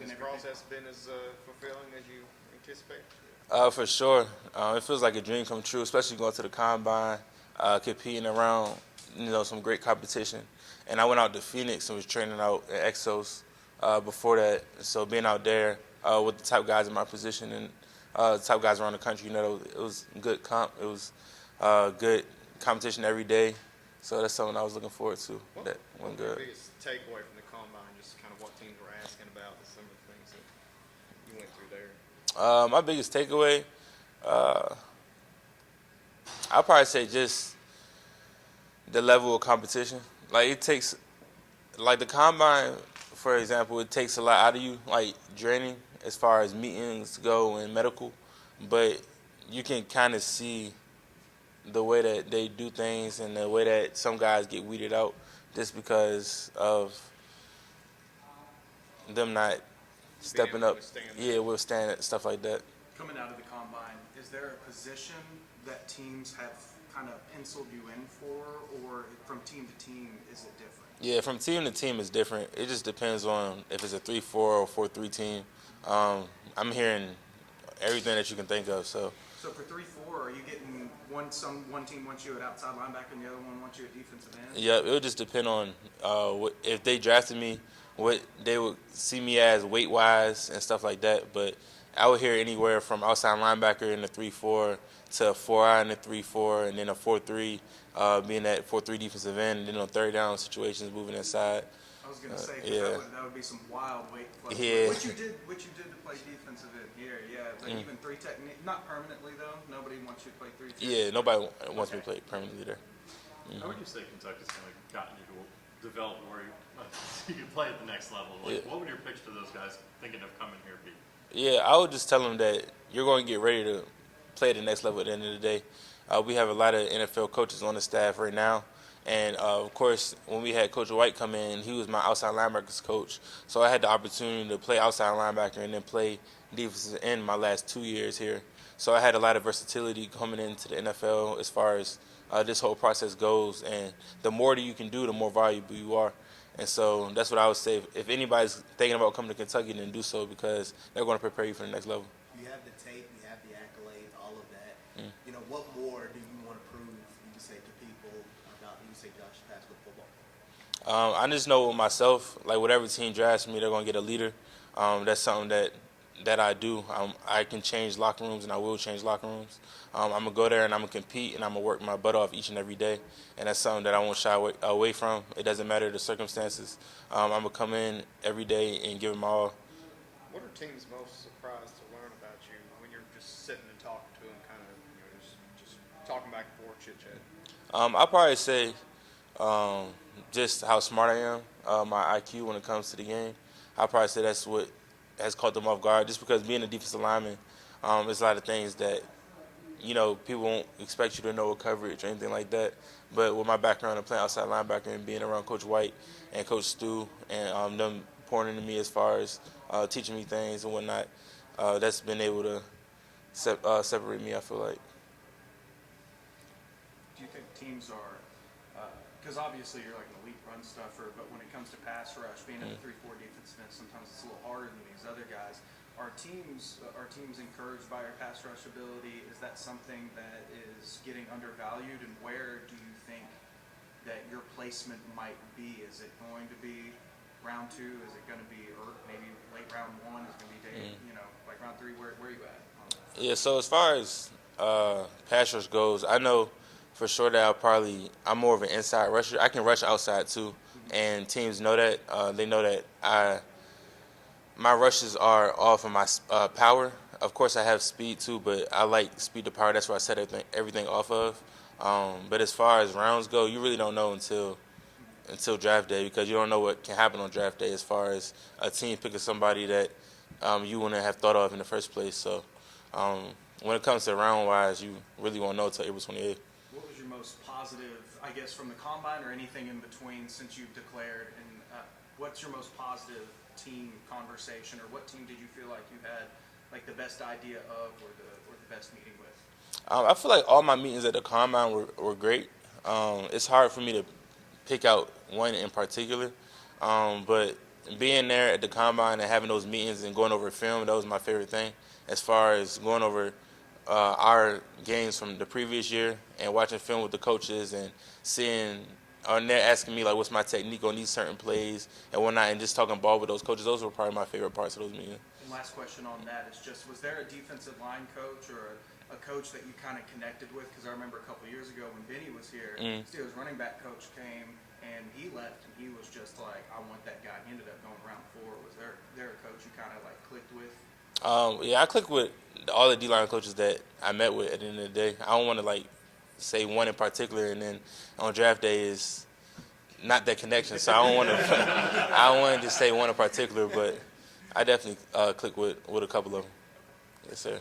Has the process been as fulfilling as you anticipated? For sure. It feels like a dream come true, especially going to the combine, competing around, some great competition. And I went out to Phoenix and was training out at Exos before that. So being out there with the top guys in my position and the top guys around the country, it was good comp. It was good competition every day. So that's something I was looking forward to. That went good. What was your biggest takeaway from the combine? Just kind of what teams were asking about, some of the things that you went through there. My biggest takeaway, I'll probably say just the level of competition. Like it takes, like the combine, for example, it takes a lot out of you, like draining as far as meetings go and medical, but you can kind of see the way that they do things and the way that some guys get weeded out just because of them not stepping up. Yeah, withstand stuff like that. Coming out of the combine, is there a position that teams have kind of penciled you in for, or from team to team, is it different? Yeah, from team to team is different. It just depends on if it's a 3-4 or 4-3 team. I'm hearing everything that you can think of. So for 3-4, are you getting one team wants you at outside linebacker and the other one wants you at defensive end? Yeah, it would just depend on if they drafted me, what they would see me as weight-wise and stuff like that. But I would hear anywhere from outside linebacker in the 3-4 to a 4-eye in the 3-4, and then a 4-3 being that 4-3 defensive end, and then on third down situations moving inside. I was going to say, yeah. that would be some wild weight fluctuation. Yeah. What you did to play defensive end here, yeah. But even three technique, not permanently though. Nobody wants you to play three. Yeah, nobody wants me to play permanently there. How would you say Kentucky's kind of gotten you to develop where you can play at the next level? Like, what would your pitch to those guys thinking of coming here be? Yeah, I would just tell them that you're going to get ready to play at the next level at the end of the day. We have a lot of NFL coaches on the staff right now. And, of course, when we had Coach White come in, he was my outside linebackers coach. So I had the opportunity to play outside linebacker and then play defensive end my last 2 years here. So I had a lot of versatility coming into the NFL as far as this whole process goes. And the more that you can do, the more valuable you are. And so that's what I would say. If anybody's thinking about coming to Kentucky, then do so because they're going to prepare you for the next level. You have the tape, you have the accolades, all of that. What more do you want to prove, you can say to people about, you can say Josh Paschal football? I just know with myself, like whatever team drafts me, they're going to get a leader. That's something that I do. I can change locker rooms, and I will change locker rooms. I'm going to go there, and I'm going to compete, and I'm going to work my butt off each and every day. And that's something that I won't shy away from. It doesn't matter the circumstances. I'm going to come in every day and give them all. What are teams most surprised to learn about you when you're just sitting and talking to them, kind of just talking back and forth, chit-chat? I'll probably say just how smart I am, my IQ when it comes to the game. I'll probably say that's what has caught them off guard. Just because being a defensive lineman, there's a lot of things that people won't expect you to know with coverage or anything like that. But with my background in playing outside linebacker and being around Coach White and Coach Stu and them pouring into me as far as teaching me things and whatnot, that's been able to separate me, I feel like. Do you think teams are, because obviously you're like an elite run stuffer, but when it comes to pass rush, being in a 3-4 defense, sometimes it's a little harder than these other guys. Are teams encouraged by your pass rush ability? Is that something that is getting undervalued? And where do you think that your placement might be? Is it going to be round 2? Is it going to be maybe late round 1? Is it going to be like round 3? Where are you at? Yeah. So as far as pass rush goes, I know for sure that I'm more of an inside rusher. I can rush outside too, and teams know that. They know that my rushes are off of my power. Of course, I have speed too, but I like speed to power. That's where I set everything off of. But as far as rounds go, you really don't know until draft day because you don't know what can happen on draft day as far as a team picking somebody that you wouldn't have thought of in the first place. So when it comes to round-wise, you really won't know until April 28th. What was your most positive, I guess, from the combine or anything in between since you've declared? And what's your most positive team conversation, or what team did you feel like you had like the best idea of, or the best meeting with? I feel like all my meetings at the combine were great. It's hard for me to pick out one in particular, but being there at the combine and having those meetings and going over film, that was my favorite thing. As far as going over our games from the previous year and watching film with the coaches and seeing, and they're asking me like, what's my technique on these certain plays and whatnot, and just talking ball with those coaches. Those were probably my favorite parts of those meetings. And last question on that is just, was there a defensive line coach or a coach that you kind of connected with? Because I remember a couple years ago when Benny was here, Steelers running back coach came and he left and he was just like, I want that guy. He ended up going round 4. Was there a coach you kind of like clicked with? Yeah, I click with all the D-line coaches that I met with at the end of the day. I don't want to like say one in particular, and then on draft day is not that connection. So I don't want to. I don't want to just say one in particular, but I definitely click with a couple of them. Yes, sir.